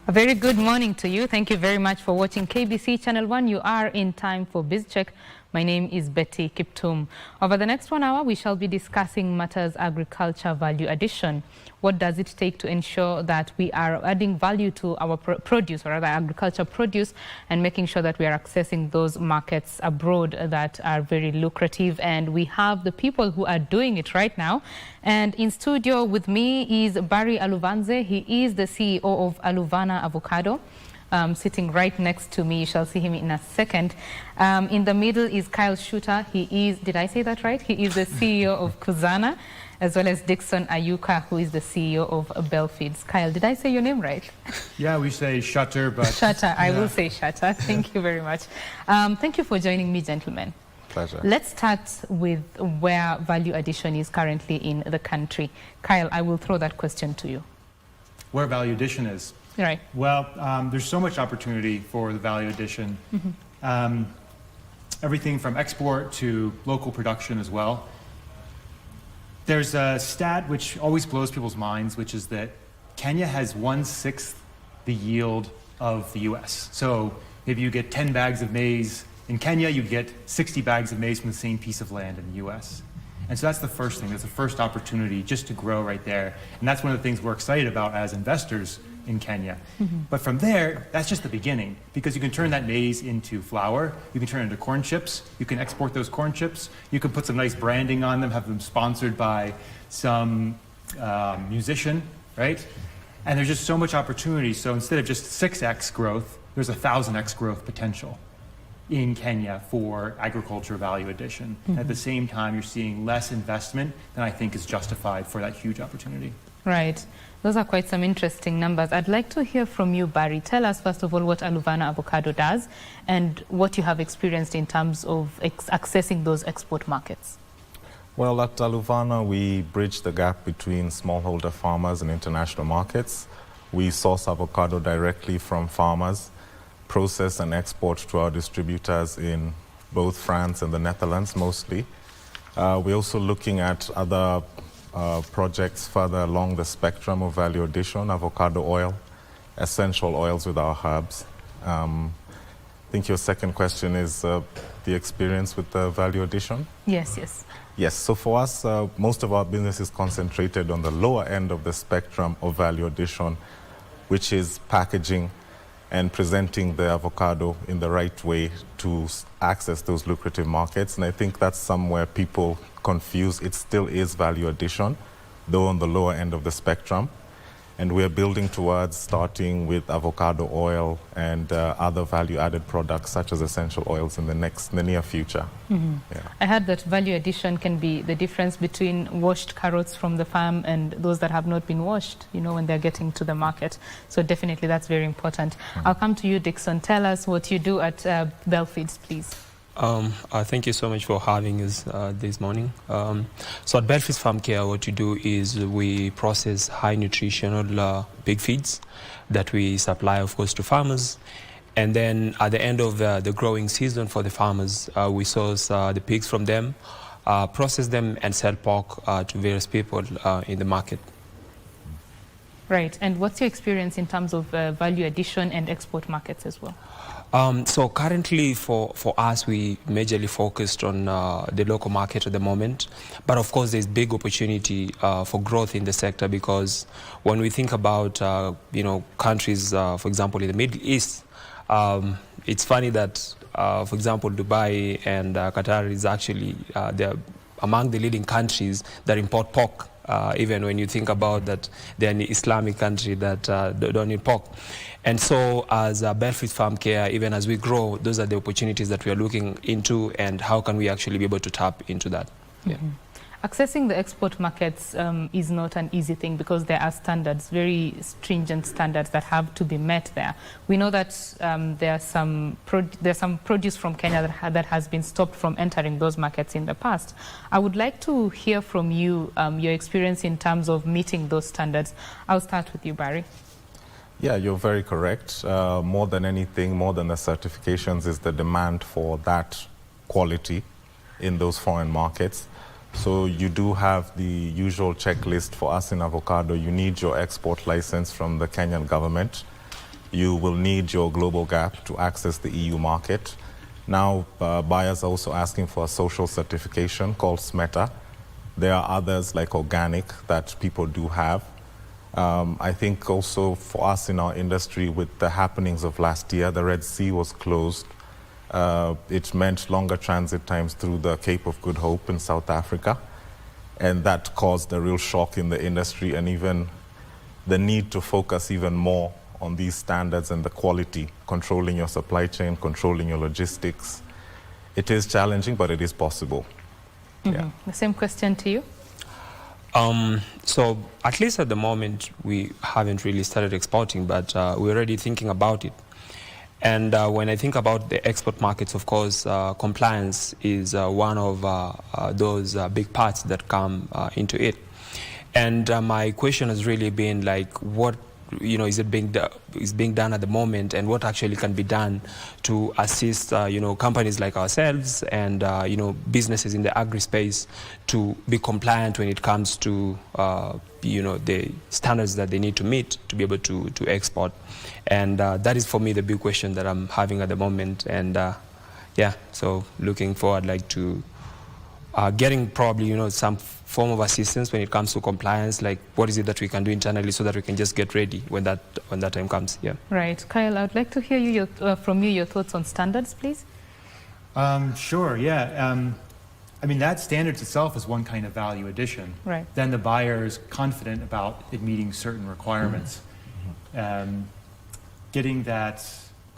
A very good morning to you. Thank you very much for watching KBC Channel 1. You are in time for BizCheck. My name is Betty Kiptum. Over the next 1 hour, we shall be discussing matters agriculture value addition. What does it take to ensure that we are adding value to our produce, or rather agriculture produce, and making sure that we are accessing those markets abroad that are very lucrative. And we have the people who are doing it right now. And in studio with me is Barry Aluvanze. He is the CEO of Aluvana Avocado. Sitting right next to me. You shall see him in a second. In the middle is Kyle Shooter. He is, did I say that right? He is the CEO of Kusana, as well as Dixon Ayuka, who is the CEO of Belfeeds. Kyle, did I say your name right? Yeah, we say Shutter, but... Shutter, yeah. I will say Shutter. Thank you very much. Thank you for joining me, gentlemen. Pleasure. Let's start with where value addition is currently in the country. Kyle, I will throw that question to you. Where value addition is? Right. Well, there's so much opportunity for the value addition. Everything from export to local production as well. There's a stat which always blows people's minds, which is that Kenya has 1/6 the yield of the US. So if you get 10 bags of maize in Kenya, you get 60 bags of maize from the same piece of land in the US. And so that's the first thing. That's the first opportunity just to grow right there. And that's one of the things we're excited about as investors in Kenya. But from there, that's just the beginning, because you can turn that maize into flour, you can turn it into corn chips, you can export those corn chips, you can put some nice branding on them, have them sponsored by some musician, right? And there's just so much opportunity. So instead of just 6x growth, there's 1,000x growth potential in Kenya for agriculture value addition. At the same time, you're seeing less investment than I think is justified for that huge opportunity. Right. Those are quite some interesting numbers. I'd like to hear from you, Barry. Tell us, first of all, what Aluvana Avocado does and what you have experienced in terms of accessing those export markets. Well, at Aluvana, we bridge the gap between smallholder farmers and international markets. We source avocado directly from farmers, process and export to our distributors in both France and the Netherlands, mostly. We're also looking at other projects further along the spectrum of value addition, avocado oil, essential oils with our herbs. I think your second question is the experience with the value addition? Yes, yes. Yes, so for us, most of our business is concentrated on the lower end of the spectrum of value addition, which is packaging and presenting the avocado in the right way to access those lucrative markets. And I think that's somewhere people confuse. It still is value addition, though on the lower end of the spectrum. And we're building towards starting with avocado oil and other value-added products such as essential oils in the near future. Yeah. I heard that value addition can be the difference between washed carrots from the farm and those that have not been washed, you know, when they're getting to the market. So definitely that's very important. I'll come to you, Dixon. Tell us what you do at Belfeeds, please. Thank you so much for having us this morning. So at Belfeeds Farm Care, what you do is we process high nutritional pig feeds that we supply, of course, to farmers. And then at the end of the growing season for the farmers, we source the pigs from them, process them, and sell pork to various people in the market. Right. And what's your experience in terms of value addition and export markets as well? So currently for us, we majorly focused on the local market at the moment. But of course, there's big opportunity for growth in the sector, because when we think about, countries, for example, in the Middle East, it's funny that, for example, Dubai and Qatar is actually they're among the leading countries that import pork. Even when you think about that, they're an Islamic country that don't need pork. And so as Belfeeds Farm Care, even as we grow, those are the opportunities that we are looking into, and how can we actually be able to tap into that. Yeah. Accessing the export markets is not an easy thing, because there are standards, very stringent standards that have to be met there. We know that there's some produce from Kenya that has been stopped from entering those markets in the past. I would like to hear from you, your experience in terms of meeting those standards. I'll start with you, Barry. Yeah, you're very correct. More than anything, more than the certifications, is the demand for that quality in those foreign markets. So you do have the usual checklist for us in avocado. You need your export license from the Kenyan government. you will need your global gap to access the EU market. Now, buyers are also asking for a social certification called SMETA. There are others like organic that people do have. I think also for us in our industry, with the happenings of last year, the Red Sea was closed. It meant longer transit times through the Cape of Good Hope in South Africa. And that caused a real shock in the industry, and even the need to focus even more on these standards and the quality, controlling your supply chain, controlling your logistics. It is challenging, but it is possible. Yeah. The same question to you. So at least at the moment, we haven't really started exporting, but we're already thinking about it. And when I think about the export markets, of course, compliance is one of those big parts that come into it. And my question has really been like, what is being done at the moment, and what actually can be done to assist companies like ourselves and businesses in the agri space to be compliant when it comes to the standards that they need to meet to be able to export. And that is for me the big question that I'm having at the moment. And so looking forward to getting probably some form of assistance when it comes to compliance, like what is it that we can do internally so that we can just get ready when that time comes. Yeah. Right. Kyle, I would like to hear from you your thoughts on standards, please. Sure, yeah. I mean, that standards itself is one kind of value addition. Right. Then the buyer is confident about it meeting certain requirements. Getting that,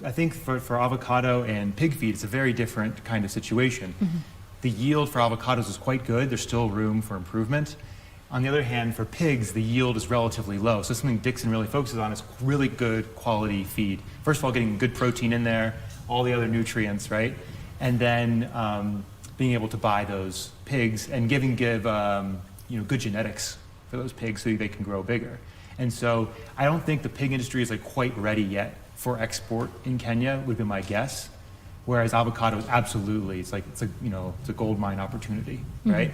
I think for avocado and pig feed, it's a very different kind of situation. The yield for avocados is quite good. There's still room for improvement. On the other hand, for pigs, the yield is relatively low. So something Dixon really focuses on is really good quality feed. First of all, getting good protein in there, all the other nutrients, right? And then being able to buy those pigs and give good genetics for those pigs so they can grow bigger. And so I don't think the pig industry is quite ready yet for export in Kenya, would be my guess. Whereas avocados, absolutely, it's a gold mine opportunity, right?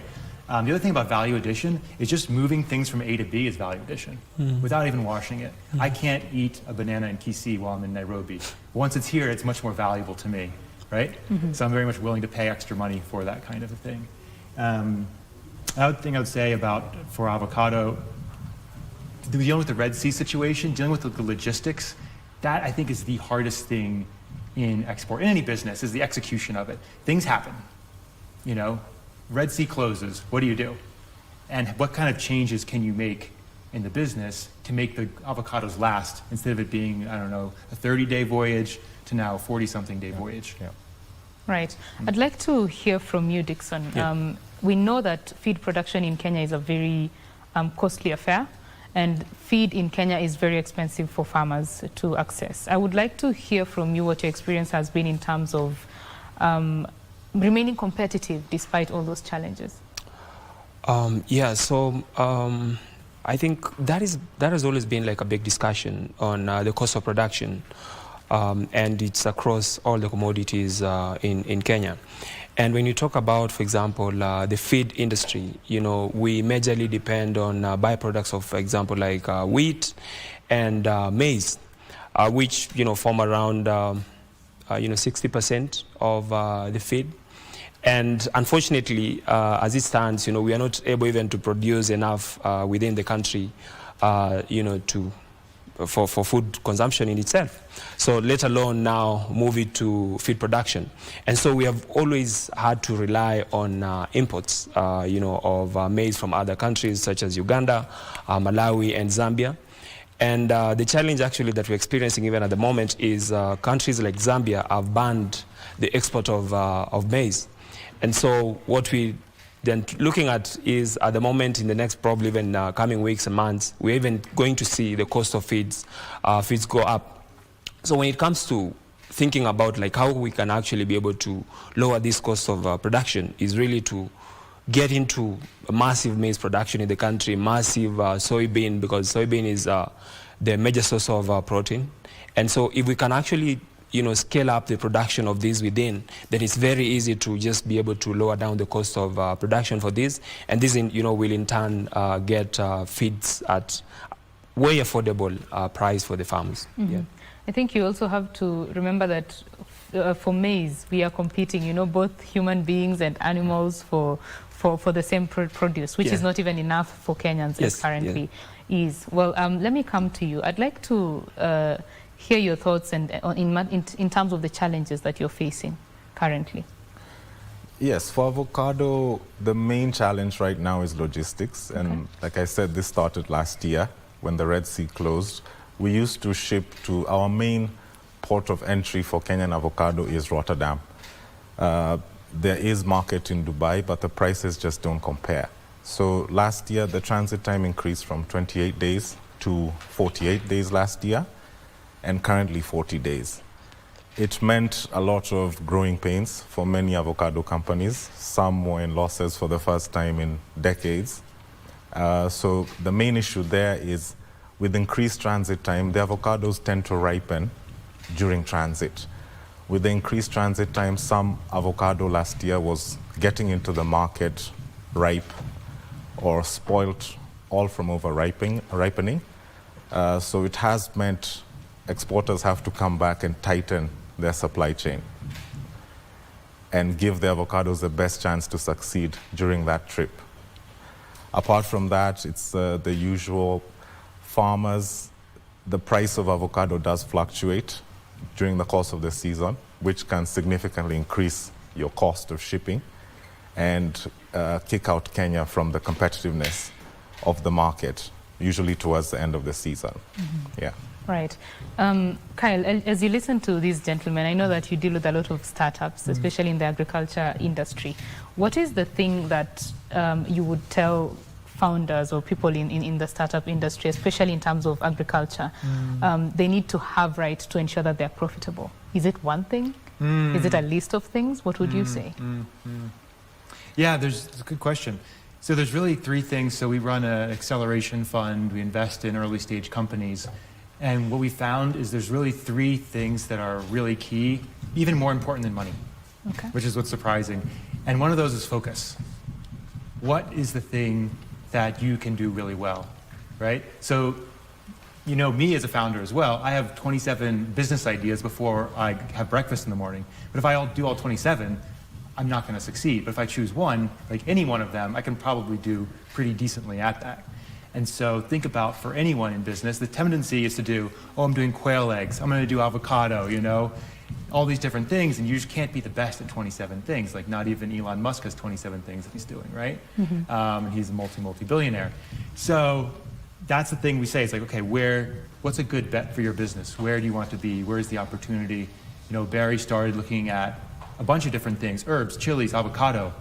The other thing about value addition is just moving things from A to B is value addition without even washing it. I can't eat a banana in Kisii while I'm in Nairobi. Avocado it's here, it's much more valuable to me, right? So I'm very much willing to pay extra money for that kind of a thing. Another thing I would say for avocado, dealing with the Red Sea situation, dealing with the logistics, that I think is the hardest thing in export, in any business, is the execution of it. Things happen, Red Sea closes, what do you do? And what kind of changes can you make in the business to make the avocados last instead of it being, I don't know, a 30-day voyage to now a 40-something day voyage? Yeah. Right. I'd like to hear from you, Dixon. Yeah. We know that feed production in Kenya is a very costly affair. And feed in Kenya is very expensive for farmers to access. I would like to hear from you what your experience has been in terms of remaining competitive despite all those challenges. I think that has always been a big discussion on the cost of production, and it's across all the commodities in Kenya. And when you talk about, for example, the feed industry, we majorly depend on byproducts of, for example, wheat and maize, which, form around, 60% of the feed. And unfortunately, as it stands, we are not able even to produce enough within the country, for food consumption in itself. So let alone now move it to feed production. And so we have always had to rely on imports, of maize from other countries such as Uganda, Malawi, and Zambia. And the challenge actually that we're experiencing even at the moment is countries like Zambia have banned the export of maize. And so what we then looking at is at the moment, in the next probably even coming weeks and months, we're even going to see the cost of feeds go up. So when it comes to thinking about how we can actually be able to lower this cost of production is really to get into a massive maize production in the country, massive soybean, because soybean is the major source of protein. And so if we can actually scale up the production of these within, then it's very easy to just be able to lower down the cost of production for this. And this, will in turn get feeds at way affordable price for the farmers. Yeah. I think you also have to remember that for maize, we are competing, you know, both human beings and animals for the same produce, which is not even enough for Kenyans as currently is. Well, let me come to you. I'd like to hear your thoughts and in terms of the challenges that you're facing currently. Yes, for avocado, the main challenge right now is logistics. And like I said, this started last year when the Red Sea closed. We used to ship to our main port of entry for Kenyan avocado is Rotterdam. There is market in Dubai, but the prices just don't compare. So last year, the transit time increased from 28 days to 48 days last year, and currently 40 days. It meant a lot of growing pains for many avocado companies. Some were in losses for the first time in decades. So the main issue there is with increased transit time, the avocados tend to ripen during transit. With the increased transit time, some avocado last year was getting into the market ripe or spoiled, all from ripening. So it has meant exporters have to come back and tighten their supply chain and give the avocados the best chance to succeed during that trip. Apart from that, it's the usual farmers. The price of avocado does fluctuate during the course of the season, which can significantly increase your cost of shipping and kick out Kenya from the competitiveness of the market, usually towards the end of the season. Yeah. Right. Kyle, as you listen to these gentlemen, I know that you deal with a lot of startups, especially in the agriculture industry. What is the thing that you would tell founders or people in the startup industry, especially in terms of agriculture, they need to have right to ensure that they're profitable? Is it one thing? Is it a list of things? What would you say? Yeah, it's a good question. So there's really three things. So we run an acceleration fund. We invest in early stage companies. And what we found is there's really three things that are really key, even more important than money, which is what's surprising. And one of those is focus. What is the thing that you can do really well, right? So, you know, me as a founder as well, I have 27 business ideas before I have breakfast in the morning. But if I do all 27, I'm not going to succeed. But if I choose one, like any one of them, I can probably do pretty decently at that. And so think about, for anyone in business, the tendency is to do, oh, I'm doing quail eggs, I'm going to do avocado, you know, all these different things, and you just can't be the best at 27 things. Like, not even Elon Musk has 27 things that he's doing, right? And he's a multi-billionaire. So that's the thing we say. It's like, okay, what's a good bet for your business? Where do you want to be? Where's the opportunity? You know, Barry started looking at a bunch of different things, herbs, chilies, avocado.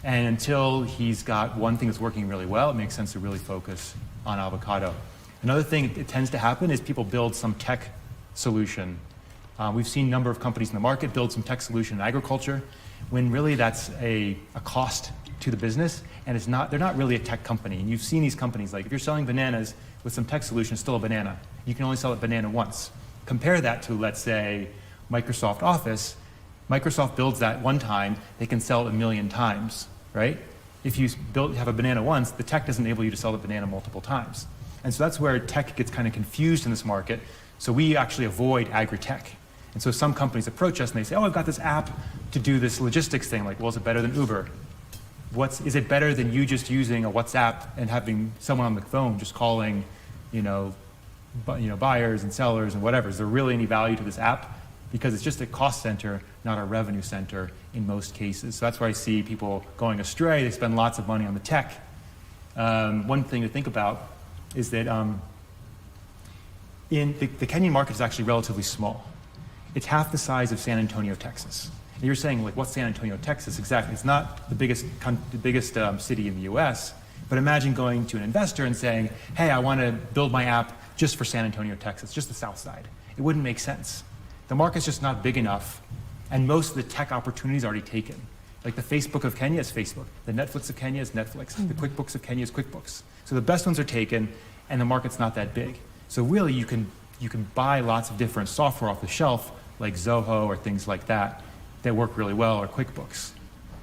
And until he's got one thing that's working really well, it makes sense to really focus on avocado. Another thing that tends to happen is people build some tech solution. We've seen a number of companies in the market build some tech solution in agriculture, when really that's a cost to the business, and they're not really a tech company. And you've seen these companies, like if you're selling bananas with some tech solution, it's still a banana. You can only sell a banana once. Compare that to, let's say, Microsoft Office. Microsoft builds that one time, they can sell it 1 million times, right? If you have a banana once, the tech doesn't enable you to sell the banana multiple times. And so that's where tech gets kind of confused in this market. So we actually avoid agri-tech. And so some companies approach us and they say, oh, I've got this app to do this logistics thing. Like, well, is it better than Uber? Is it better than you just using a WhatsApp and having someone on the phone just calling, buyers and sellers and whatever? Is there really any value to this app? Because it's just a cost center, not a revenue center in most cases. So that's where I see people going astray. They spend lots of money on the tech. One thing to think about is that the Kenyan market is actually relatively small. It's half the size of San Antonio, Texas. And you're saying, like, what's San Antonio, Texas? Exactly. It's not the biggest city in the US, but imagine going to an investor and saying, hey, I want to build my app just for San Antonio, Texas, just the south side. It wouldn't make sense. The market's just not big enough, and most of the tech opportunities are already taken. Like the Facebook of Kenya is Facebook, the Netflix of Kenya is Netflix, the QuickBooks of Kenya is QuickBooks. So the best ones are taken, and the market's not that big. So really, you can buy lots of different software off the shelf, like Zoho or things like that work really well, or QuickBooks.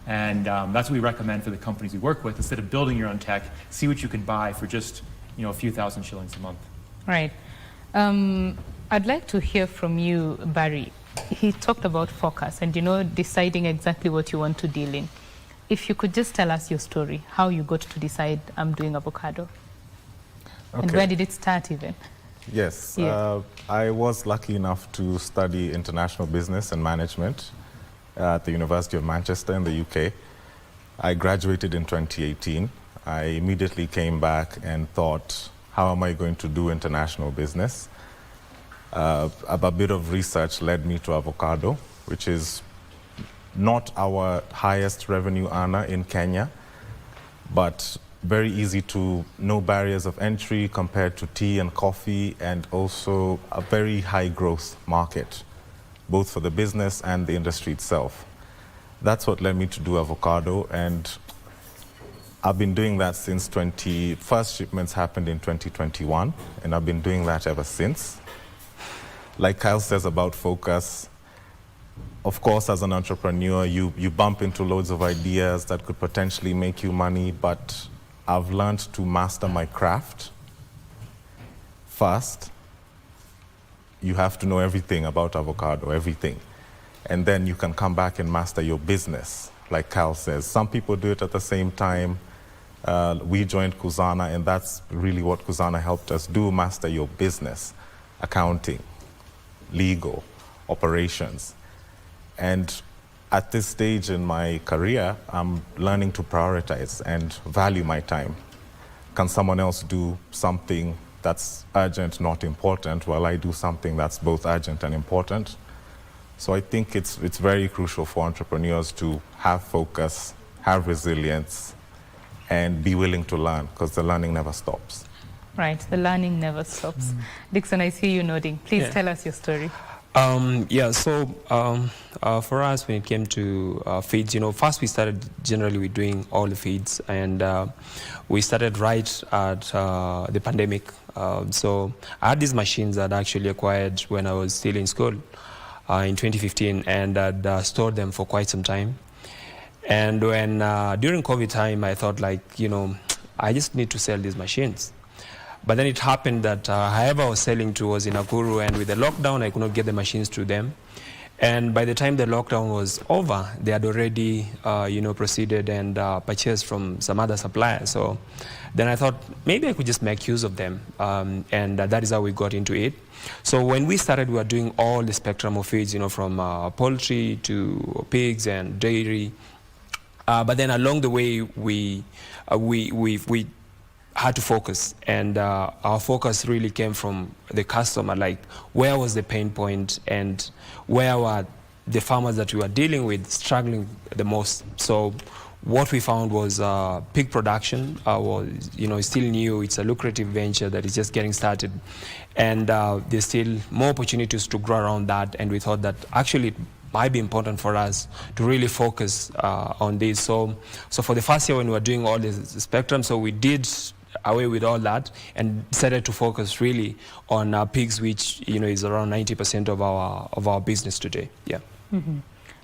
And that's what we recommend for the companies we work with. Instead of building your own tech, see what you can buy for just a few thousand shillings a month. Right. I'd like to hear from you, Barry. He talked about focus and, deciding exactly what you want to deal in. If you could just tell us your story, how you got to decide I'm doing avocado. Okay. And where did it start even? Yes, I was lucky enough to study international business and management at the University of Manchester in the UK. I graduated in 2018. I immediately came back and thought, how am I going to do international business? A bit of research led me to avocado, which is not our highest revenue earner in Kenya, but very easy to, no barriers of entry compared to tea and coffee, and also a very high growth market, both for the business and the industry itself. That's what led me to do avocado, and I've been doing that since first shipments happened in 2021, and I've been doing that ever since. Like Kyle says about focus, of course, as an entrepreneur, you bump into loads of ideas that could potentially make you money, but I've learned to master my craft. First, you have to know everything about avocado, everything. And then you can come back and master your business, like Kyle says. Some people do it at the same time. We joined Kusana, and that's really what Kusana helped us do, master your business, accounting, legal, operations. And at this stage in my career, I'm learning to prioritize and value my time. Can someone else do something that's urgent, not important, while I do something that's both urgent and important? So I think it's very crucial for entrepreneurs to have focus, have resilience, and be willing to learn, because the learning never stops. Right, the learning never stops. Dixon, I see you nodding. Please tell us your story. For us, when it came to feeds, first we started generally with doing all the feeds, and we started right at the pandemic. So I had these machines that I actually acquired when I was still in school in 2015, and I'd stored them for quite some time. And when during COVID time, I thought I just need to sell these machines. But then it happened that whoever I was selling to was in Nakuru, and with the lockdown, I could not get the machines to them. And by the time the lockdown was over, they had already, proceeded and purchased from some other suppliers. So then I thought maybe I could just make use of them, and that is how we got into it. So when we started, we were doing all the spectrum of feeds, from poultry to pigs and dairy. But then along the way, we had to focus, and our focus really came from the customer, like where was the pain point and where were the farmers that we were dealing with struggling the most. So what we found was pig production was, still new. It's a lucrative venture that is just getting started, and there's still more opportunities to grow around that, and we thought that actually it might be important for us to really focus on this. So for the first year when we were doing all this spectrum, so we did away with all that and decided to focus really on pigs, which is around 90% of our business today. Yeah. Mm-hmm.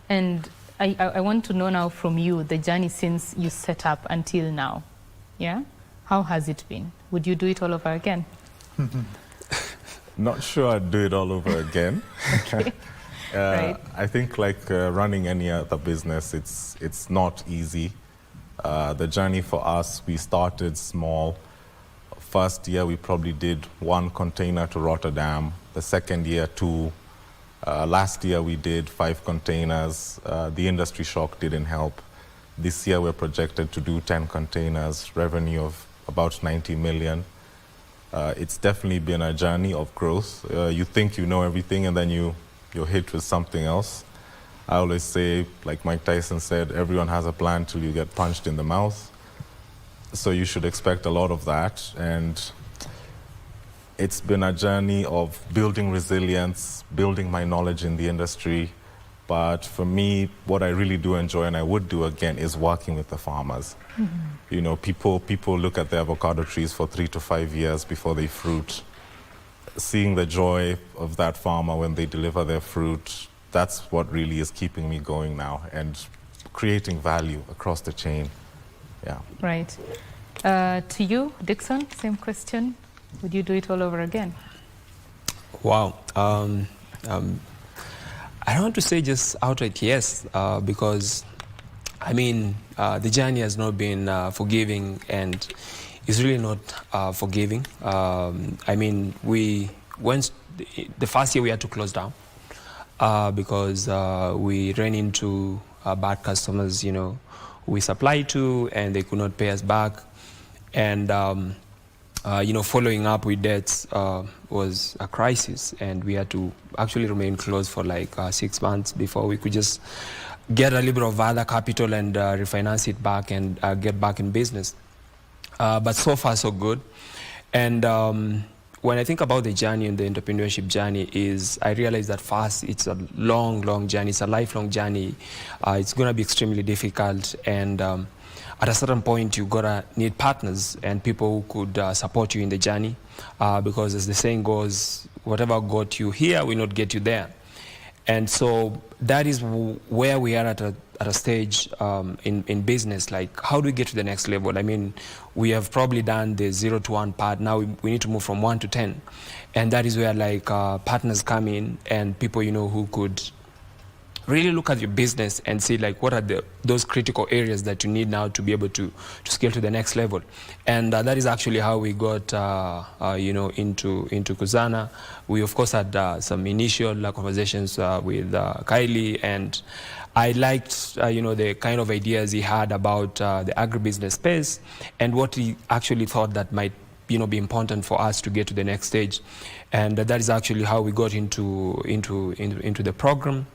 And I want to know now from you the journey since you set up until now. Yeah, how has it been? Would you do it all over again? Not sure I'd do it all over again. Okay. Right. I think like running any other business, it's not easy. The journey for us, we started small. First year, we probably did 1 container to Rotterdam. The second year, 2. Last year, we did 5 containers. The industry shock didn't help. This year, we're projected to do 10 containers, revenue of about 90 million. It's definitely been a journey of growth. You think you know everything, and then you're hit with something else. I always say, like Mike Tyson said, everyone has a plan till you get punched in the mouth. So you should expect a lot of that. And it's been a journey of building resilience, building my knowledge in the industry. But for me, what I really do enjoy, and I would do again, is working with the farmers. Mm-hmm. People look at the avocado trees for 3 to 5 years before they fruit. Seeing the joy of that farmer when they deliver their fruit, that's what really is keeping me going now, and creating value across the chain. Yeah. Right. To you, Dixon, same question. Would you do it all over again? Wow. I don't want to say just outright yes, because I mean, the journey has not been forgiving, and it's really not forgiving. I mean, the first year we had to close down because we ran into bad customers, you know, we supplied to, and they could not pay us back. And you know, following up with debts was a crisis, and we had to actually remain closed for like 6 months before we could just get a little bit of other capital and refinance it back and get back in business. But so far, so good. And when I think about the journey and the entrepreneurship journey, I realize that first, it's a long journey. It's a lifelong journey. It's going to be extremely difficult. And at a certain point, you're going to need partners and people who could support you in the journey. Because as the saying goes, whatever got you here will not get you there. And so that is where we are at a stage in business. Like, how do we get to the next level? I mean, we have probably done the 0 to 1 part. Now we need to move from 1 to 10. And that is where like partners come in, and people, you know, who could really look at your business and see like what are those critical areas that you need now to be able to scale to the next level. And that is actually how we got you know, into Kusana. We of course had some initial conversations with Kylie, and I liked you know, the kind of ideas he had about the agribusiness space and what he actually thought that might, you know, be important for us to get to the next stage. And that is actually how we got into the program.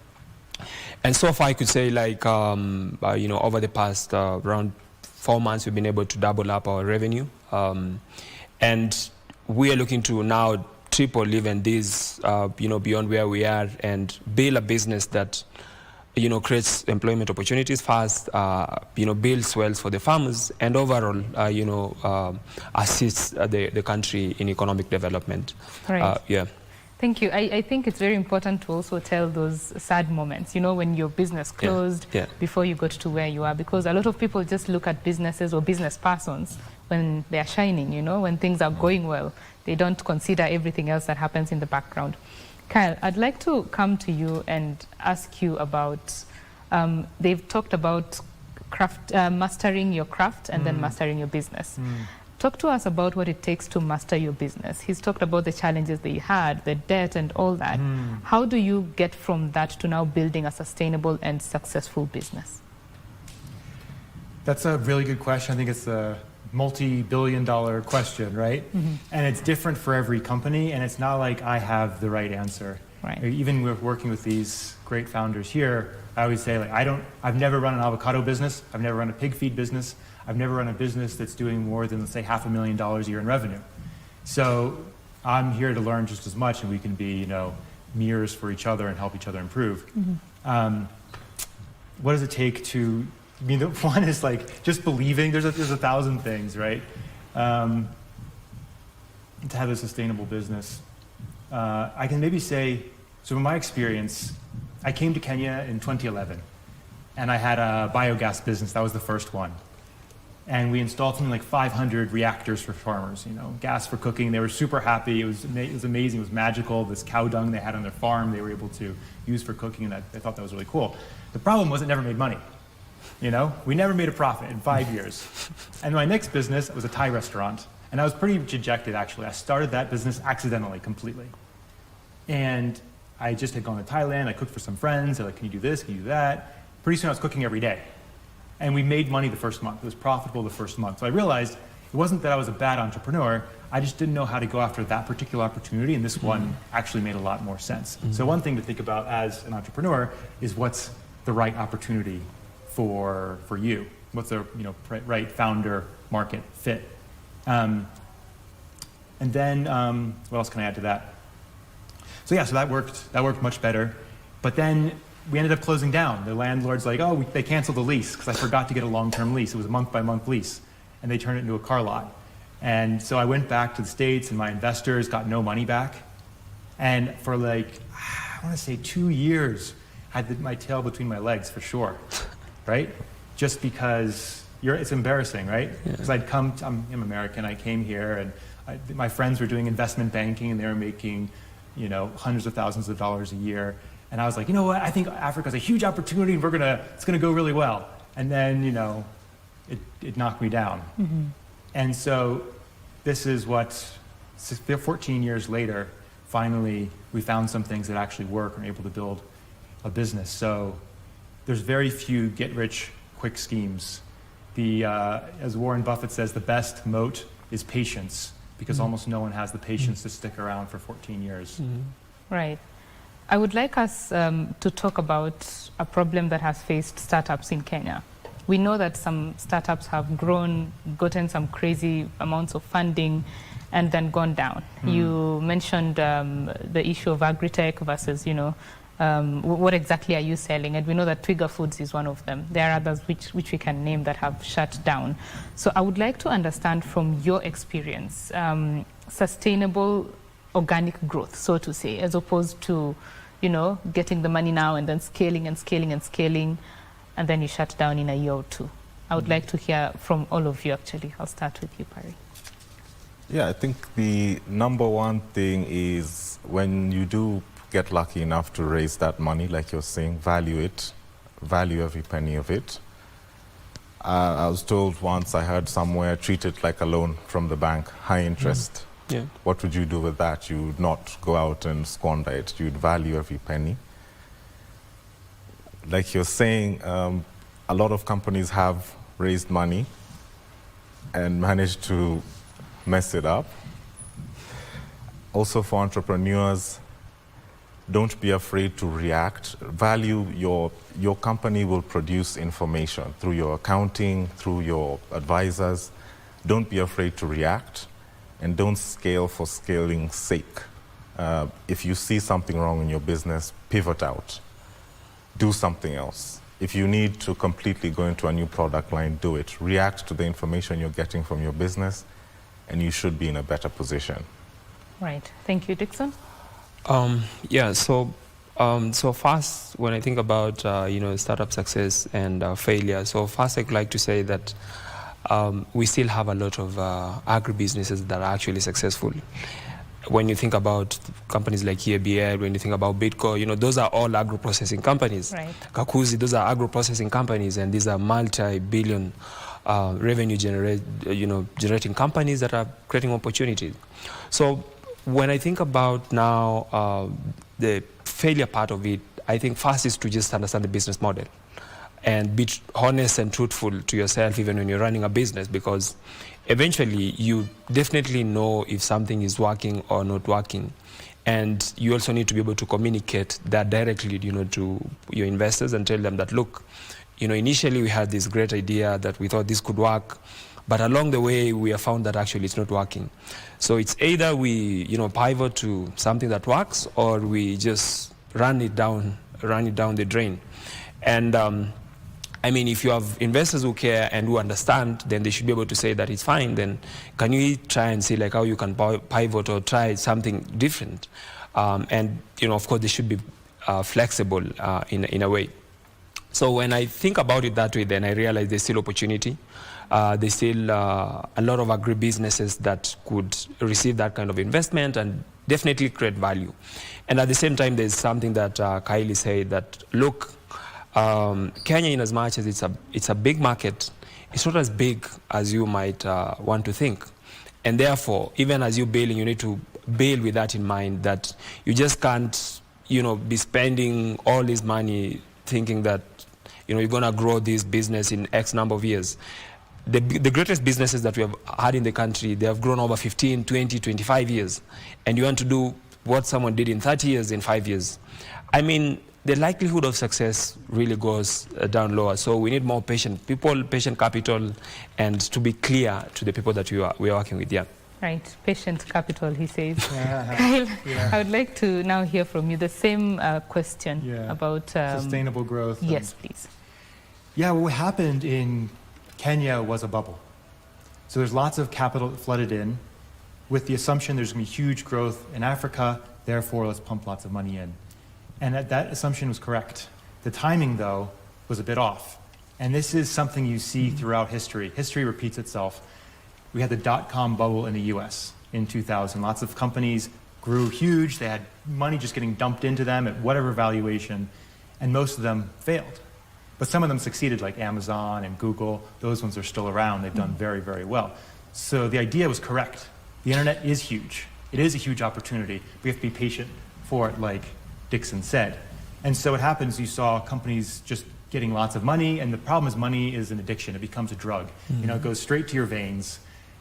And so far, I could say, like, you know, over the past around 4 months, we've been able to double up our revenue. And we are looking to now triple even this, you know, beyond where we are, and build a business that, you know, creates employment opportunities first, you know, builds wealth for the farmers, and overall, you know, assists the country in economic development. Right. Yeah. Thank you. I think it's very important to also tell those sad moments, you know, when your business closed before you got to where you are, because a lot of people just look at businesses or business persons when they are shining, you know, when things are going well. They don't consider everything else that happens in the background. Kyle, I'd like to come to you and ask you about, they've talked about mastering your craft and then mastering your business. Talk to us about what it takes to master your business. He's talked about the challenges that you had, the debt and all that. How do you get from that to now building a sustainable and successful business? That's a really good question. I think it's a multi-billion-dollar question, right? And it's different for every company, and it's not like I have the right answer. Right. Even with working with these great founders here, I always say, like, I've never run an avocado business. I've never run a pig feed business. I've never run a business that's doing more than, let's say, $500,000 a year in revenue. So I'm here to learn just as much, and we can be, you know, mirrors for each other and help each other improve. What does it take to, I mean, the one is like just believing. There's a thousand things, right? To have a sustainable business. I can maybe say, so in my experience, I came to Kenya in 2011, and I had a biogas business. That was the first one. And we installed something like 500 reactors for farmers, you know, gas for cooking. They were super happy. It was amazing. It was magical. This cow dung they had on their farm, they were able to use for cooking, and they thought that was really cool. The problem was it never made money. You know, we never made a profit in 5 years. And my next business was a Thai restaurant, and I was pretty dejected, actually. I started that business accidentally, completely. And I just had gone to Thailand. I cooked for some friends. They're like, can you do this? Can you do that? Pretty soon I was cooking every day. And we made money the first month. It was profitable the first month. So I realized it wasn't that I was a bad entrepreneur. I just didn't know how to go after that particular opportunity, and this one actually made a lot more sense. So one thing to think about as an entrepreneur is what's the right opportunity for you? What's the, you know, right founder market fit? And then what else can I add to that? So yeah, so that worked much better. But then we ended up closing down. The landlord's like, oh, they canceled the lease because I forgot to get a long-term lease. It was a month-by-month lease, and they turned it into a car lot. And so I went back to the States, and my investors got no money back. And for like, I want to say 2 years, I had my tail between my legs for sure, right? Just because it's embarrassing, right? Because I'm American, I came here, and my friends were doing investment banking, and they were making hundreds of thousands of dollars a year. And I was like, you know what? I think Africa's a huge opportunity, and it's gonna go really well. And then, it knocked me down. And so this is what 14 years later, finally, we found some things that actually work and are able to build a business. So there's very few get-rich-quick schemes. As Warren Buffett says, the best moat is patience, because almost no one has the patience to stick around for 14 years. Right. I would like us to talk about a problem that has faced startups in Kenya. We know that some startups have grown, gotten some crazy amounts of funding, and then gone down. You mentioned the issue of agri-tech versus, what exactly are you selling? And we know that Twiga Foods is one of them. There are others which we can name that have shut down. So I would like to understand from your experience, sustainable organic growth, so to say, as opposed to, getting the money now and then scaling and scaling and scaling, and then you shut down in a year or two. I would like to hear from all of you, actually. I'll start with you, Pari. Yeah, I think the number one thing is when you do get lucky enough to raise that money, like you're saying, value it, value every penny of it. I was told once, I heard somewhere, treat it like a loan from the bank, high interest. Yeah. What would you do with that? You would not go out and squander it. You'd value every penny. Like you're saying, a lot of companies have raised money and managed to mess it up. Also for entrepreneurs, don't be afraid to react. Value your company will produce information through your accounting, through your advisors. Don't be afraid to react, and don't scale for scaling's sake. If you see something wrong in your business, pivot out. Do something else. If you need to completely go into a new product line, do it. React to the information you're getting from your business, and you should be in a better position. Right. Thank you, Dixon. So first, when I think about startup success and failure, so first I'd like to say that we still have a lot of agribusinesses that are actually successful. When you think about companies like EABL, when you think about Bitco, those are all agro-processing companies. Right. Kakuzi, those are agro-processing companies, and these are multi-billion revenue generating companies that are creating opportunities. So when I think about now the failure part of it, I think first is to just understand the business model and be honest and truthful to yourself even when you're running a business, because eventually you definitely know if something is working or not working. And you also need to be able to communicate that directly, to your investors and tell them that, look, initially we had this great idea that we thought this could work, but along the way we have found that actually it's not working. So it's either we, pivot to something that works, or we just run it down the drain. And if you have investors who care and who understand, then they should be able to say that it's fine. Then can you try and see how you can pivot or try something different? And of course, they should be flexible in a way. So when I think about it that way, then I realize there's still opportunity. There's still a lot of agribusinesses that could receive that kind of investment and definitely create value. And at the same time, there's something that Kylie said, that look, Kenya, in as much as it's a big market, it's not as big as you might want to think. And therefore, even as you're building, you need to build with that in mind, that you just can't, be spending all this money thinking that, you're going to grow this business in X number of years. The greatest businesses that we have had in the country, they have grown over 15, 20, 25 years. And you want to do what someone did in 30 years, in 5 years. The likelihood of success really goes down lower. So we need more patient people, patient capital, and to be clear to the people that we are working with. Yeah. Right, patient capital, he says. Kyle, I would like to now hear from you the same question about sustainable growth. Yes, please. Yeah, what happened in Kenya was a bubble. So there's lots of capital flooded in with the assumption there's going to be huge growth in Africa, therefore let's pump lots of money in. And that assumption was correct. The timing, though, was a bit off. And this is something you see throughout history. History repeats itself. We had the dot-com bubble in the US in 2000. Lots of companies grew huge. They had money just getting dumped into them at whatever valuation, and most of them failed. But some of them succeeded, like Amazon and Google. Those ones are still around. They've done very, very well. So the idea was correct. The internet is huge. It is a huge opportunity. We have to be patient for it, like Dixon said. And so what happens, you saw companies just getting lots of money, and the problem is money is an addiction. It becomes a drug. You know, it goes straight to your veins,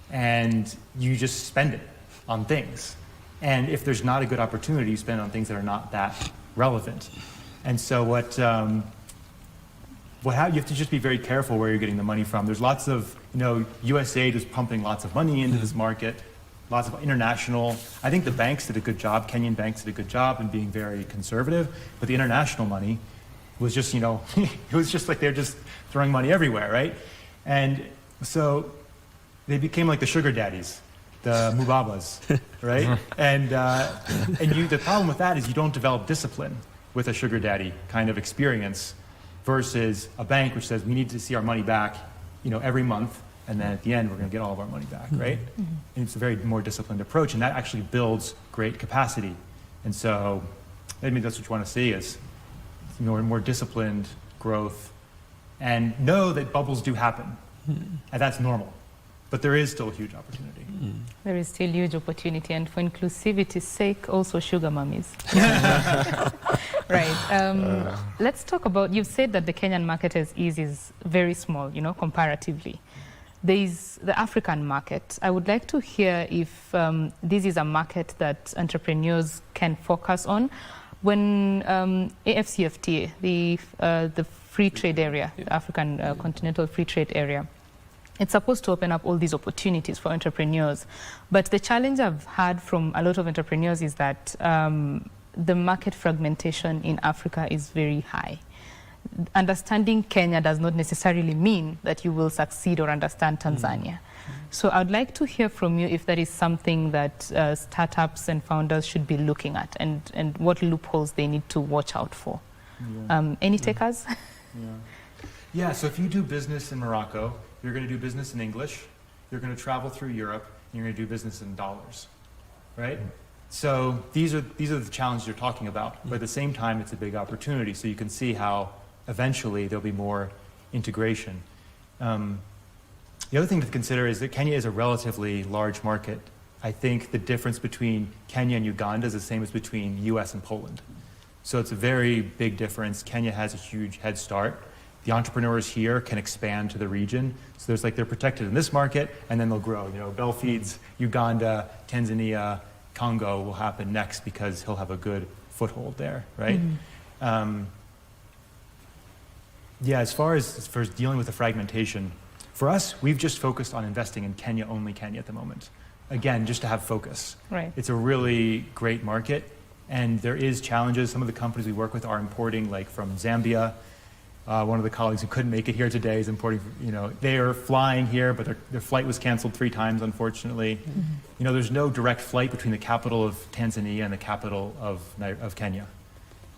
and you just spend it on things. And if there's not a good opportunity, you spend it on things that are not that relevant. And so you have to just be very careful where you're getting the money from. There's lots of, USAID is pumping lots of money into this market, lots of international. I think the banks did a good job. Kenyan banks did a good job in being very conservative, but the international money was just, it was just like they're just throwing money everywhere, right? And so they became like the sugar daddies, the Mubabas, right? And the problem with that is you don't develop discipline with a sugar daddy kind of experience versus a bank which says we need to see our money back, every month, and then at the end we're going to get all of our money back, right? And it's a very more disciplined approach, and that actually builds great capacity. And so maybe that's what you want to see is more disciplined growth, and know that bubbles do happen, and that's normal. But there is still a huge opportunity. There is still huge opportunity, and for inclusivity's sake, also sugar mummies. Right. Let's talk about, you've said that the Kenyan market is very small, comparatively. There is the African market. I would like to hear if this is a market that entrepreneurs can focus on. When AFCFTA, the free trade area, the African Continental Free Trade Area, it's supposed to open up all these opportunities for entrepreneurs. But the challenge I've had from a lot of entrepreneurs is that the market fragmentation in Africa is very high. Understanding Kenya does not necessarily mean that you will succeed or understand Tanzania. So I'd like to hear from you if that is something that startups and founders should be looking at, and what loopholes they need to watch out for. Any takers? Yeah, so if you do business in Morocco, you're going to do business in English, you're going to travel through Europe, and you're going to do business in dollars, right? So these are the challenges you're talking about, but at the same time, it's a big opportunity. So you can see how eventually there'll be more integration. The other thing to consider is that Kenya is a relatively large market. I think the difference between Kenya and Uganda is the same as between US and Poland. So it's a very big difference. Kenya has a huge head start. The entrepreneurs here can expand to the region. So they're protected in this market, and then they'll grow. Bell Feeds, Uganda, Tanzania, Congo will happen next because he'll have a good foothold there, right? As far as dealing with the fragmentation, for us, we've just focused on investing in Kenya, only Kenya at the moment. Again, just to have focus. Right. It's a really great market, and there is challenges. Some of the companies we work with are importing, like from Zambia. One of the colleagues who couldn't make it here today is importing, they are flying here, but their flight was canceled 3 times, unfortunately. There's no direct flight between the capital of Tanzania and the capital of Kenya.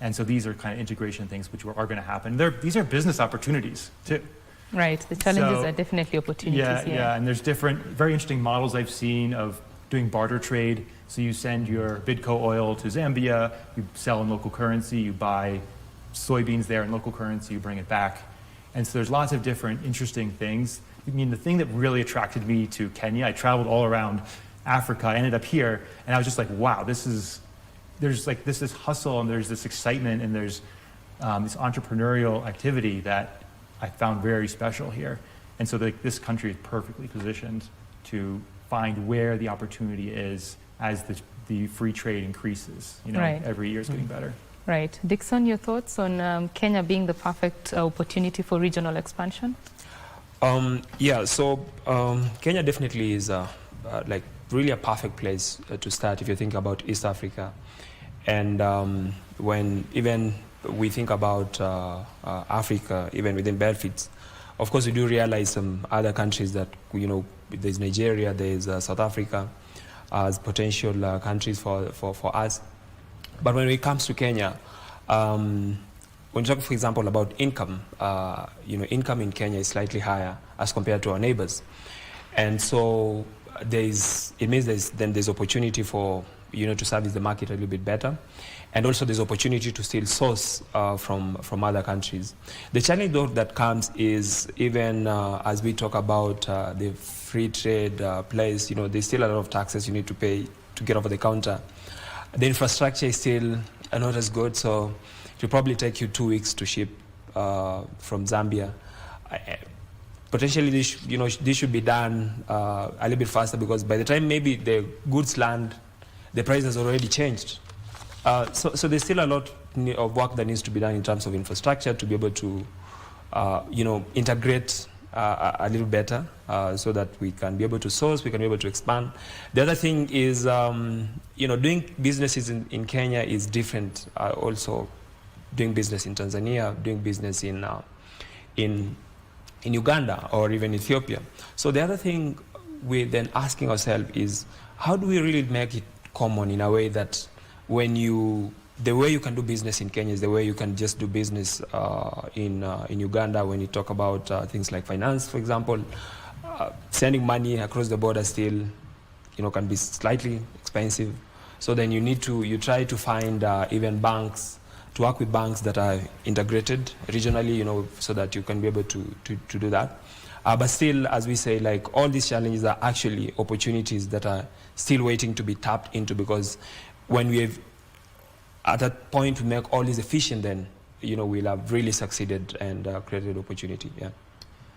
And so these are kind of integration things which are going to happen. These are business opportunities, too. Right, the challenges are definitely opportunities. Yeah, and there's different, very interesting models I've seen of doing barter trade. So you send your Bidco oil to Zambia, you sell in local currency, you buy soybeans there in local currency, you bring it back. And so there's lots of different interesting things. The thing that really attracted me to Kenya, I traveled all around Africa, I ended up here, and I was just like, wow, there's this hustle, and there's this excitement, and there's this entrepreneurial activity that I found very special here. And so this country is perfectly positioned to find where the opportunity is as the free trade increases. Right. Every year is getting better. Right. Dixon, your thoughts on Kenya being the perfect opportunity for regional expansion? So Kenya definitely is really a perfect place to start if you think about East Africa. And when even we think about Africa, even within Belfits, of course we do realize some other countries that, there's Nigeria, there's South Africa as potential countries for us. But when it comes to Kenya, when you talk, for example, about income, income in Kenya is slightly higher as compared to our neighbors. And so it means there's opportunity for to service the market a little bit better. And also there's opportunity to still source from other countries. The challenge though that comes is even as we talk about the free trade place, there's still a lot of taxes you need to pay to get over the counter. The infrastructure is still not as good, so it will probably take you 2 weeks to ship from Zambia. Potentially, this should be done a little bit faster, because by the time maybe the goods land, the price has already changed. So there's still a lot of work that needs to be done in terms of infrastructure to be able to, integrate a little better so that we can be able to source, we can be able to expand. The other thing is, doing businesses in Kenya is different. Also, doing business in Tanzania, doing business in Uganda or even Ethiopia. So the other thing we're then asking ourselves is, how do we really make it common in a way that the way you can do business in Kenya is the way you can just do business in Uganda. When you talk about things like finance, for example, sending money across the border still, can be slightly expensive. So then you try to find even banks, to work with banks that are integrated regionally, so that you can be able to do that. But still, as we say, like, all these challenges are actually opportunities that are still waiting to be tapped into, because when we have at that point to make all this efficient, then we'll have really succeeded and created opportunity. Yeah.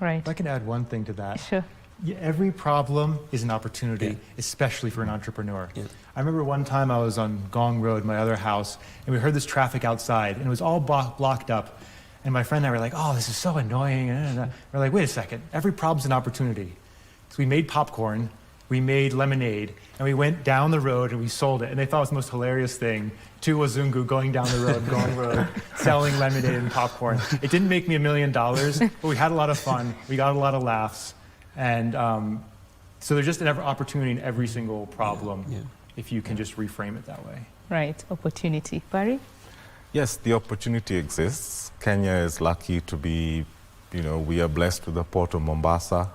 Right. If I can add one thing to that. Sure. Yeah, every problem is an opportunity, Yeah. especially for an entrepreneur. Yeah. I remember one time I was on Gong Road, my other house, and we heard this traffic outside, and it was all blocked up. And my friend and I were like, "Oh, this is so annoying." We're like, "Wait a second, every problem's an opportunity." So we made popcorn, we made lemonade, and we went down the road and we sold it. And they thought it was the most hilarious thing. Two Wazungu going down the road, Gong Road, selling lemonade and popcorn. It didn't make me $1 million, but we had a lot of fun. We got a lot of laughs. And so there's just an opportunity in every single problem, if you can just reframe it that way. Right, opportunity. Barry? Yes, the opportunity exists. Kenya is lucky to be, we are blessed with the port of Mombasa.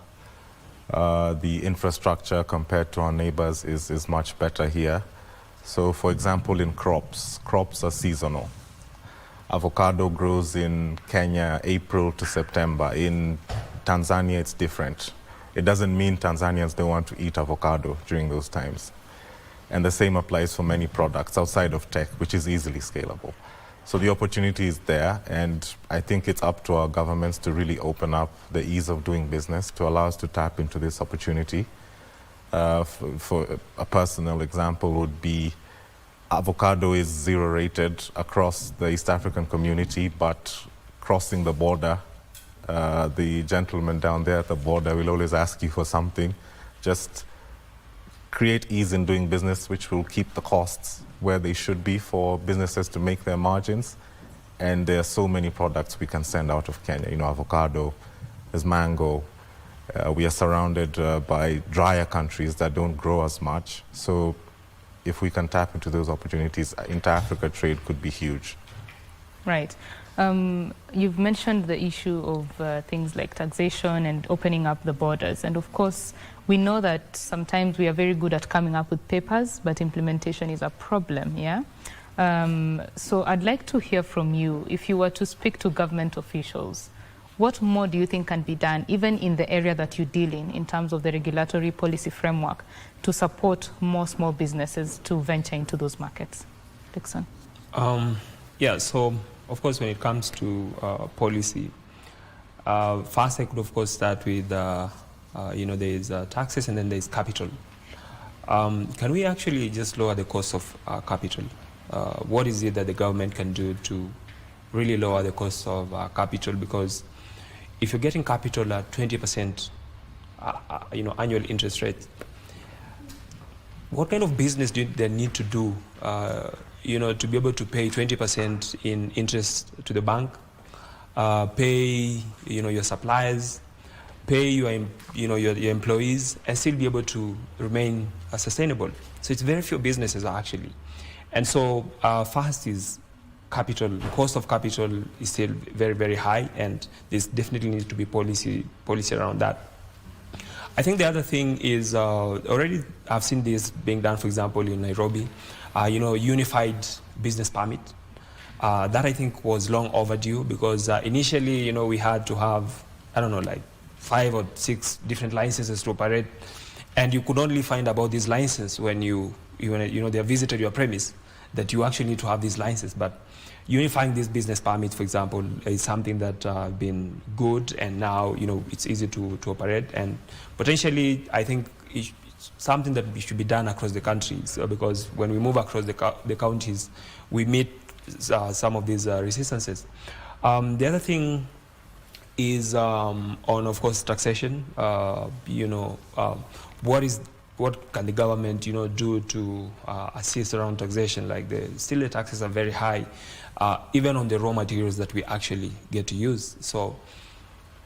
The infrastructure compared to our neighbors is much better here. So for example, in crops are seasonal. Avocado grows in Kenya April to September. In Tanzania, it's different. It doesn't mean Tanzanians don't want to eat avocado during those times. And the same applies for many products outside of tech, which is easily scalable. So the opportunity is there, and I think it's up to our governments to really open up the ease of doing business to allow us to tap into this opportunity. For a personal example would be, avocado is 0 rated across the East African community, but crossing the border, the gentleman down there at the border will always ask you for something. Just create ease in doing business, which will keep the costs where they should be for businesses to make their margins. And there are so many products we can send out of Kenya. Avocado, there's mango. We are surrounded by drier countries that don't grow as much. So if we can tap into those opportunities, inter-Africa trade could be huge. Right. You've mentioned the issue of things like taxation and opening up the borders. And of course, we know that sometimes we are very good at coming up with papers, but implementation is a problem, yeah? So I'd like to hear from you, if you were to speak to government officials, what more do you think can be done, even in the area that you deal in terms of the regulatory policy framework, to support more small businesses to venture into those markets? Dixon? Yeah, so of course, when it comes to policy, first I could of course start with, there's taxes and then there's capital. Can we actually just lower the cost of capital? What is it that the government can do to really lower the cost of capital? Because if you're getting capital at 20%, annual interest rate, what kind of business do they need to do, to be able to pay 20% in interest to the bank, pay, your suppliers, pay your employees, and still be able to remain sustainable? So it's very few businesses actually. And so first is capital. Cost of capital is still very, very high, and there's definitely needs to be policy around that. I think the other thing is already I've seen this being done, for example, in Nairobi, unified business permit. That I think was long overdue because initially, we had to have, I don't know, like 5 or 6 different licenses to operate. And you could only find about these licenses when they have visited your premise, that you actually need to have these licenses. But unifying these business permits, for example, is something that been good, and now it's easy to operate, and potentially I think it's something that should be done across the country. So because when we move across the counties, we meet some of these resistances. The other thing is on, of course, taxation. What can the government, do to assist around taxation? Like still the taxes are very high, even on the raw materials that we actually get to use. So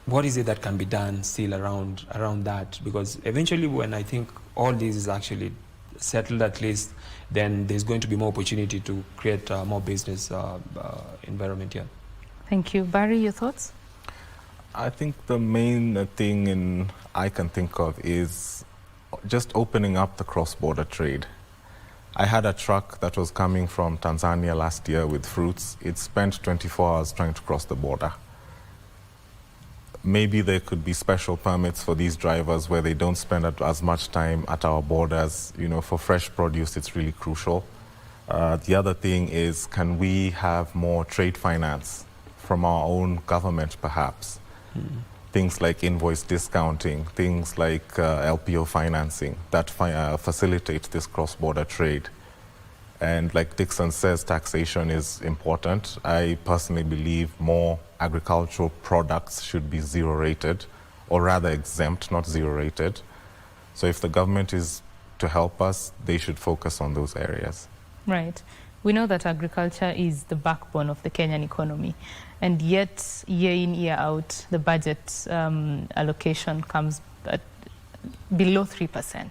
what is it that can be done still around that? Because eventually when I think all this is actually settled at least, then there's going to be more opportunity to create more business environment here. Thank you. Barry, your thoughts? I think the main thing I can think of is just opening up the cross-border trade. I had a truck that was coming from Tanzania last year with fruits. It spent 24 hours trying to cross the border. Maybe there could be special permits for these drivers where they don't spend as much time at our borders. For fresh produce, it's really crucial. The other thing is, can we have more trade finance from our own government, perhaps? Things like invoice discounting, things like LPO financing that facilitate this cross-border trade. And like Dixon says, taxation is important. I personally believe more agricultural products should be zero-rated, or rather exempt, not zero-rated. So if the government is to help us, they should focus on those areas. Right. We know that agriculture is the backbone of the Kenyan economy, and yet year in, year out, the budget allocation comes at below 3%.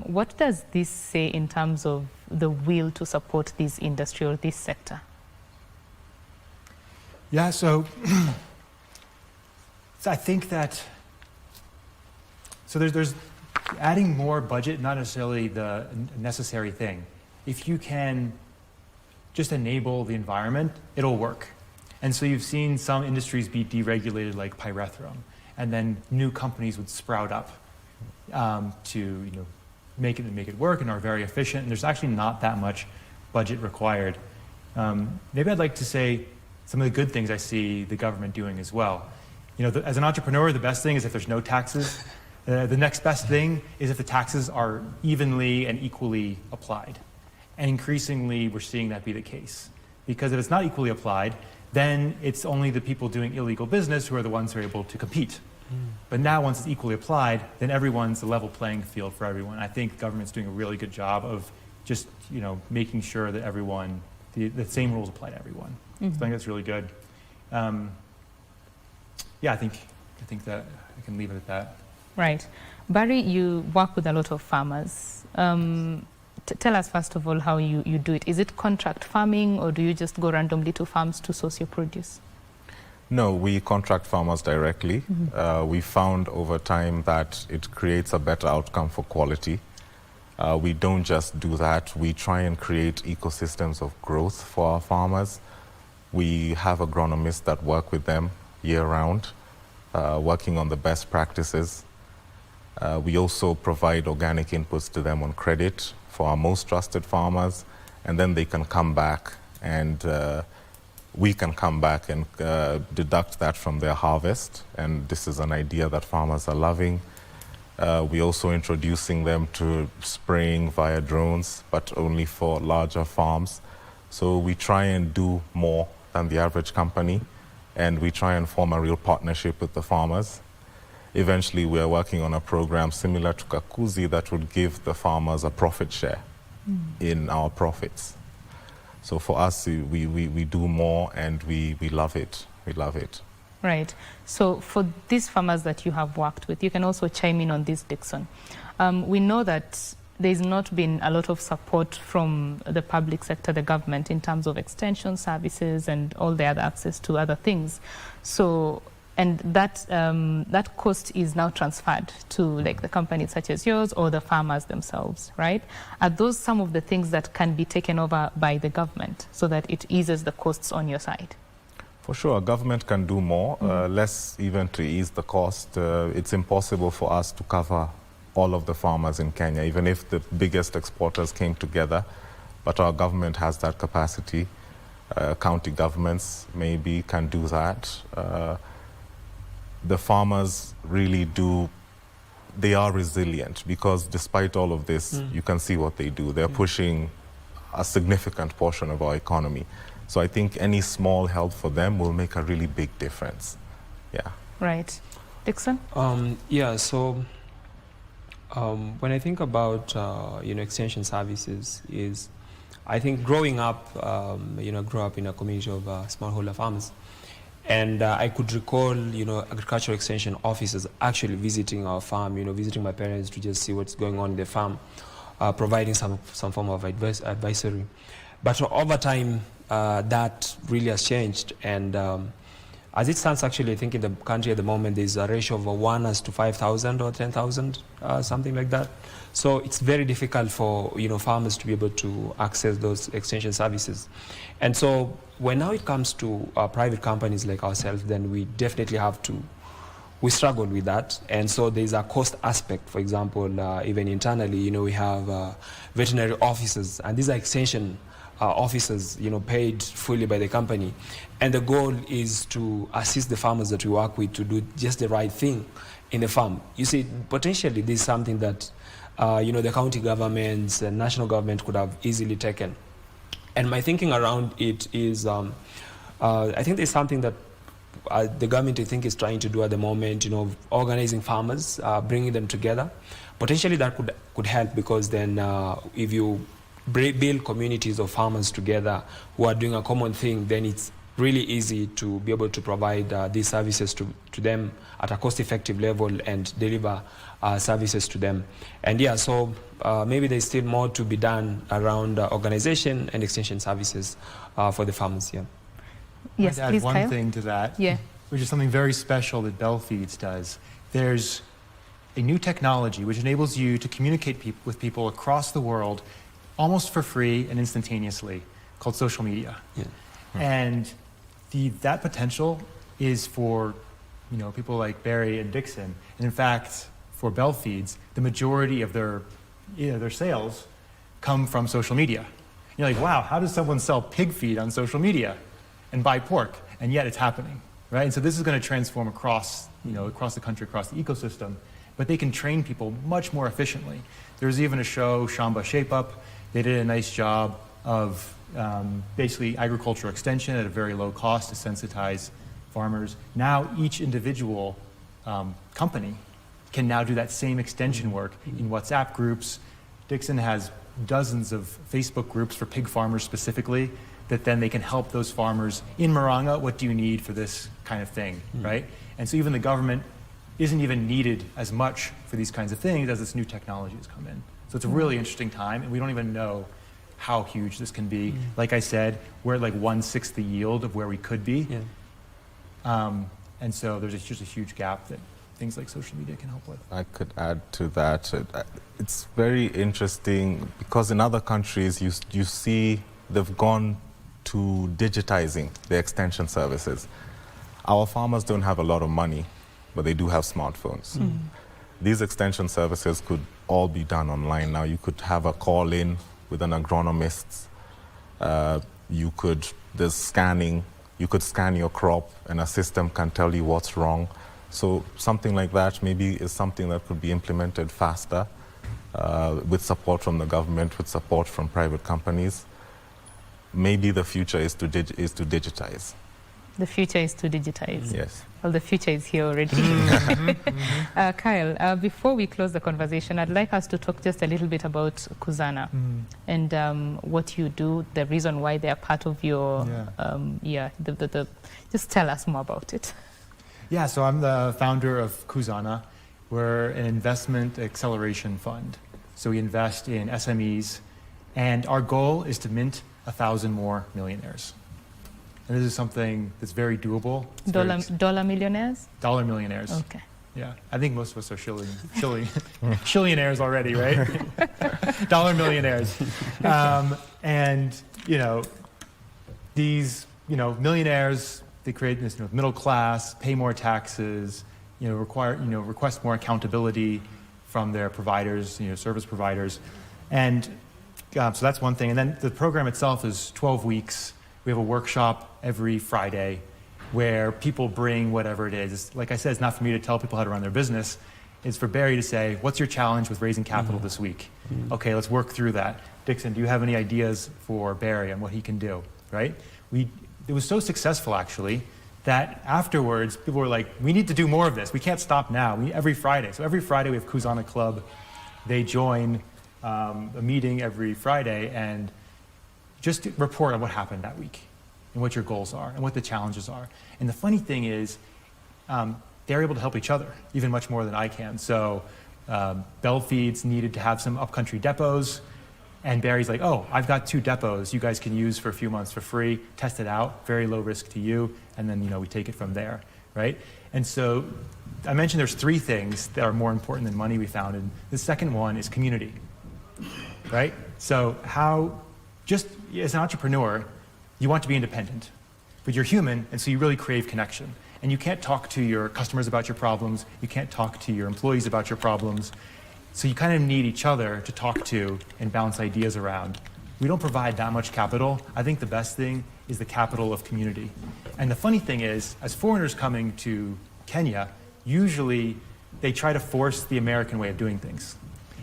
What does this say in terms of the will to support this industry or this sector? Yeah, so I think that there's adding more budget, not necessarily the necessary thing. If you can just enable the environment, it'll work. And so you've seen some industries be deregulated, like pyrethrum, and then new companies would sprout up to make it work and are very efficient. And there's actually not that much budget required. Maybe I'd like to say some of the good things I see the government doing as well. As an entrepreneur, the best thing is if there's no taxes. The next best thing is if the taxes are evenly and equally applied. And increasingly, we're seeing that be the case. Because if it's not equally applied, then it's only the people doing illegal business who are the ones who are able to compete. But now, once it's equally applied, then everyone's a level playing field for everyone. I think the government's doing a really good job of just, making sure that everyone, the same rules apply to everyone. So I think that's really good. Yeah, I think that I can leave it at that. Right. Barry, you work with a lot of farmers. Tell us, first of all, how you do it. Is it contract farming, or do you just go randomly to farms to source your produce? No, we contract farmers directly. We found over time that it creates a better outcome for quality. We don't just do that. We try and create ecosystems of growth for our farmers. We have agronomists that work with them year-round, working on the best practices. We also provide organic inputs to them on credit for our most trusted farmers, and then they can come back and we can come back and deduct that from their harvest. And this is an idea that farmers are loving. We're also introducing them to spraying via drones, but only for larger farms. So we try and do more than the average company, and we try and form a real partnership with the farmers. Eventually, we are working on a program similar to Kakuzi that would give the farmers a profit share in our profits. So for us, we do more, and we love it. We love it. Right. So for these farmers that you have worked with, you can also chime in on this, Dixon. We know that there's not been a lot of support from the public sector, the government, in terms of extension services and all the other access to other things. So and that cost is now transferred to like the companies such as yours or the farmers themselves, right? Are those some of the things that can be taken over by the government so that it eases the costs on your side? For sure, government can do more, less even to ease the cost. It's impossible for us to cover all of the farmers in Kenya, even if the biggest exporters came together, but our government has that capacity. County governments maybe can do that. The farmers really do, they are resilient because despite all of this, you can see what they do. They're pushing a significant portion of our economy. So I think any small help for them will make a really big difference. Yeah. Right. Dixon? Yeah, so when I think about, extension services is, I think growing up, grew up in a community of smallholder farmers. And I could recall, agricultural extension officers actually visiting our farm, visiting my parents to just see what's going on in the farm, providing some form of advisory. But over time, that really has changed. And as it stands, actually, I think in the country at the moment, there's a ratio of 1 to 5,000 or 10,000, something like that. So it's very difficult for farmers to be able to access those extension services. And so when now it comes to private companies like ourselves, then we definitely we struggle with that. And so there's a cost aspect. For example, even internally, we have veterinary officers, and these are extension officers, paid fully by the company. And the goal is to assist the farmers that we work with to do just the right thing in the farm. You see, potentially this is something that, the county governments and national government could have easily taken. And my thinking around it is, I think there's something that the government, I think, is trying to do at the moment, organizing farmers, bringing them together. Potentially that could help, because then if you build communities of farmers together who are doing a common thing, then it's really easy to be able to provide these services to them at a cost-effective level and deliver services to them. And yeah, so maybe there's still more to be done around organization and extension services for the farmers. Yeah. Yes, I'd please, add one Kyle. thing to that, Yeah. which is something very special that Bell Feeds does. There's a new technology which enables you to communicate with people across the world almost for free and instantaneously, called social media. Yeah. And that potential is for people like Barry and Dixon. And in fact, for Bell Feeds, the majority of their sales come from social media. And you're like, wow, how does someone sell pig feed on social media and buy pork? And yet it's happening, right? And so this is going to transform across the country, across the ecosystem. But they can train people much more efficiently. There's even a show, Shamba Shape Up. They did a nice job of basically agricultural extension at a very low cost to sensitize farmers. Now each individual company can now do that same extension work in WhatsApp groups. Dixon has dozens of Facebook groups for pig farmers specifically, that then they can help those farmers in Maranga, what do you need for this kind of thing, right? And so even the government isn't even needed as much for these kinds of things as this new technology has come in. So it's a really interesting time, and we don't even know how huge this can be. Like I said, we're at like 1/6 the yield of where we could be. Yeah. And so there's just a huge gap that things like social media can help with. I could add to that. It's very interesting because in other countries you see they've gone to digitizing the extension services. Our farmers don't have a lot of money, but they do have smartphones. These extension services could all be done online now. You could have a call in with an agronomist. There's scanning. You could scan your crop and a system can tell you what's wrong. So something like that maybe is something that could be implemented faster with support from the government, with support from private companies. Maybe the future is to digitize. The future is to digitize. Yes. Well, the future is here already. Kyle, before we close the conversation, I'd like us to talk just a little bit about Kusana and what you do, the reason why they are part of your, just tell us more about it. Yeah, so I'm the founder of Kusana. We're an investment acceleration fund. So we invest in SMEs, and our goal is to mint 1,000 more millionaires. And this is something that's very doable. It's very Dollar millionaires? dollar millionaires. Okay. Yeah, I think most of us are shillionaires already, right? Dollar millionaires. And, you know, these, you know, millionaires, they create this, you know, middle class, pay more taxes, you know, request more accountability from their providers, you know, service providers. And so that's one thing. And then the program itself is 12 weeks. We have a workshop every Friday where people bring whatever it is. Like I said, it's not for me to tell people how to run their business. It's for Barry to say, what's your challenge with raising capital this week? Okay, let's work through that. Dixon, do you have any ideas for Barry on what he can do, right? It was so successful, actually, that afterwards, people were like, we need to do more of this. We can't stop now. Every Friday. So every Friday, we have Kusana Club. They join a meeting every Friday and just report on what happened that week and what your goals are and what the challenges are. And the funny thing is, they're able to help each other even much more than I can. So Belfeeds needed to have some upcountry depots. And Barry's like, oh, I've got 2 depots you guys can use for a few months for free, test it out, very low risk to you, and then, you know, we take it from there, right? And so I mentioned there's 3 things that are more important than money we found, and the second one is community, right? So just as an entrepreneur, you want to be independent, but you're human, and so you really crave connection. And you can't talk to your customers about your problems, you can't talk to your employees about your problems, so you kind of need each other to talk to and bounce ideas around. We don't provide that much capital. I think the best thing is the capital of community. And the funny thing is, as foreigners coming to Kenya, usually they try to force the American way of doing things.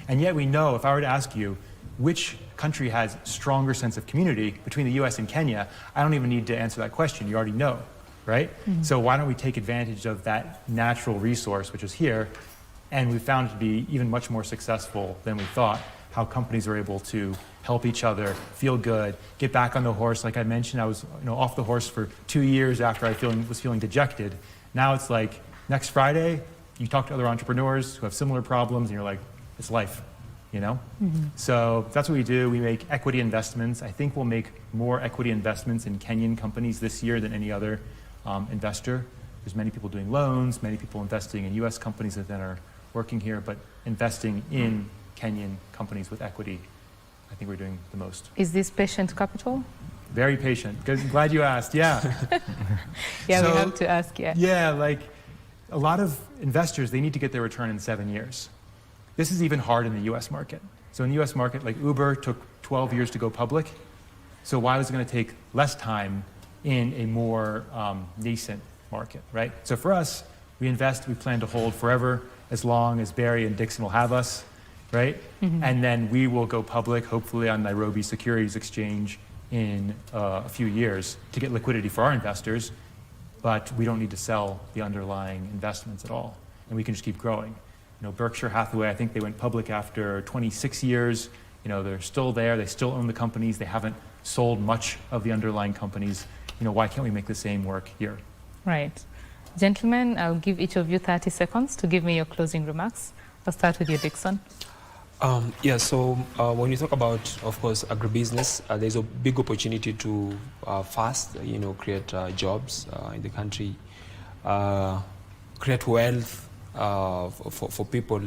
And yet we know, if I were to ask you, which country has stronger sense of community between the US and Kenya, I don't even need to answer that question. You already know, right? So why don't we take advantage of that natural resource, which is here, and we found it to be even much more successful than we thought, how companies are able to help each other, feel good, get back on the horse. Like I mentioned, I was off the horse for 2 years after I was feeling dejected. Now it's like, next Friday, you talk to other entrepreneurs who have similar problems, and you're like, it's life, you know? So that's what we do. We make equity investments. I think we'll make more equity investments in Kenyan companies this year than any other investor. There's many people doing loans, many people investing in US companies that then are working here, but investing in Kenyan companies with equity, I think we're doing the most. Is this patient capital? Very patient. Good. Glad you asked. Yeah. Yeah, we have to ask, yeah. Yeah, like a lot of investors, they need to get their return in 7 years. This is even hard in the US market. So in the US market, like Uber took 12 years to go public. So why was it going to take less time in a more nascent market, right? So for us, we invest, we plan to hold forever, as long as Barry and Dixon will have us, right? And then we will go public, hopefully on Nairobi Securities Exchange in a few years to get liquidity for our investors, but we don't need to sell the underlying investments at all, and we can just keep growing. You know, Berkshire Hathaway, I think they went public after 26 years. You know, they're still there, they still own the companies, they haven't sold much of the underlying companies. You know, why can't we make the same work here? Right. Gentlemen, I'll give each of you 30 seconds to give me your closing remarks. I'll start with you, Dixon. Yeah, so when you talk about, of course, agribusiness, there's a big opportunity to fast, create jobs in the country, create wealth for people,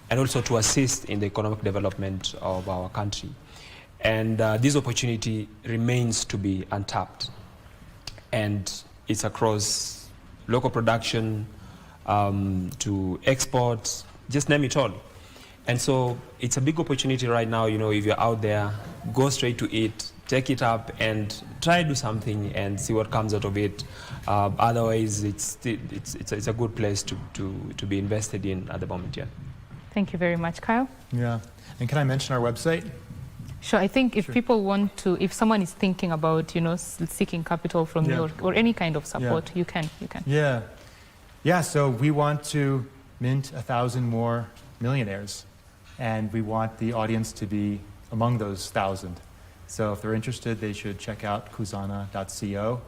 and also to assist in the economic development of our country. And this opportunity remains to be untapped. And it's across local production, to exports, just name it all. And so it's a big opportunity right now, if you're out there, go straight to it, take it up and try to do something and see what comes out of it. Otherwise, it's a good place to be invested in at the moment, yeah. Thank you very much, Kyle. Yeah, and can I mention our website? Sure. I think if people want to, if someone is thinking about, seeking capital from you or any kind of support, you can. Yeah. Yeah, so we want to mint 1,000 more millionaires, and we want the audience to be among those 1,000. So if they're interested, they should check out kusana.co,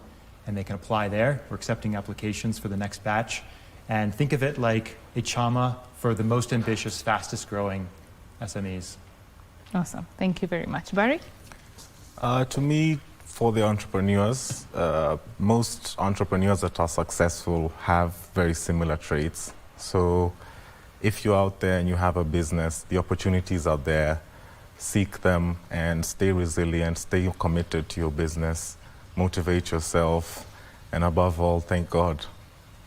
and they can apply there. We're accepting applications for the next batch. And think of it like a Chama for the most ambitious, fastest growing SMEs. Awesome. Thank you very much. Barry? To me, for the entrepreneurs, most entrepreneurs that are successful have very similar traits. So if you're out there and you have a business, the opportunities are there. Seek them and stay resilient, stay committed to your business, motivate yourself, and above all, thank God.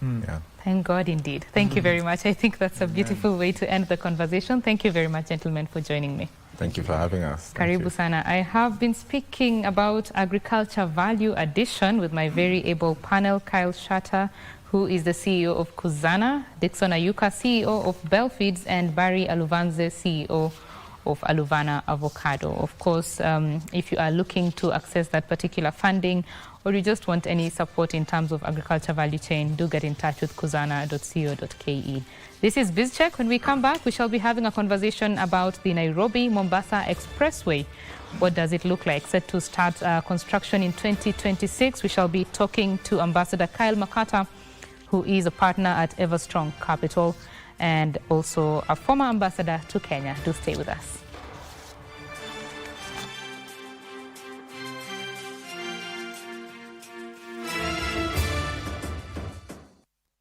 Yeah. Thank God indeed. Thank you very much. I think that's a beautiful way to end the conversation. Thank you very much, gentlemen, for joining me. Thank you for having us. Karibu Sana. I have been speaking about agriculture value addition with my very able panel, Kyle Shatter, who is the CEO of Kusana, Dixon Ayuka, CEO of Bell Feeds, and Barry Aluvanze, CEO of Aluvana Avocado. Of course, if you are looking to access that particular funding or you just want any support in terms of agriculture value chain, do get in touch with kusana.co.ke. This is BizCheck. When we come back, we shall be having a conversation about the Nairobi-Mombasa Expressway. What does it look like? Set to start construction in 2026. We shall be talking to Ambassador Kyle Makata, who is a partner at Everstrong Capital and also a former ambassador to Kenya. Do stay with us.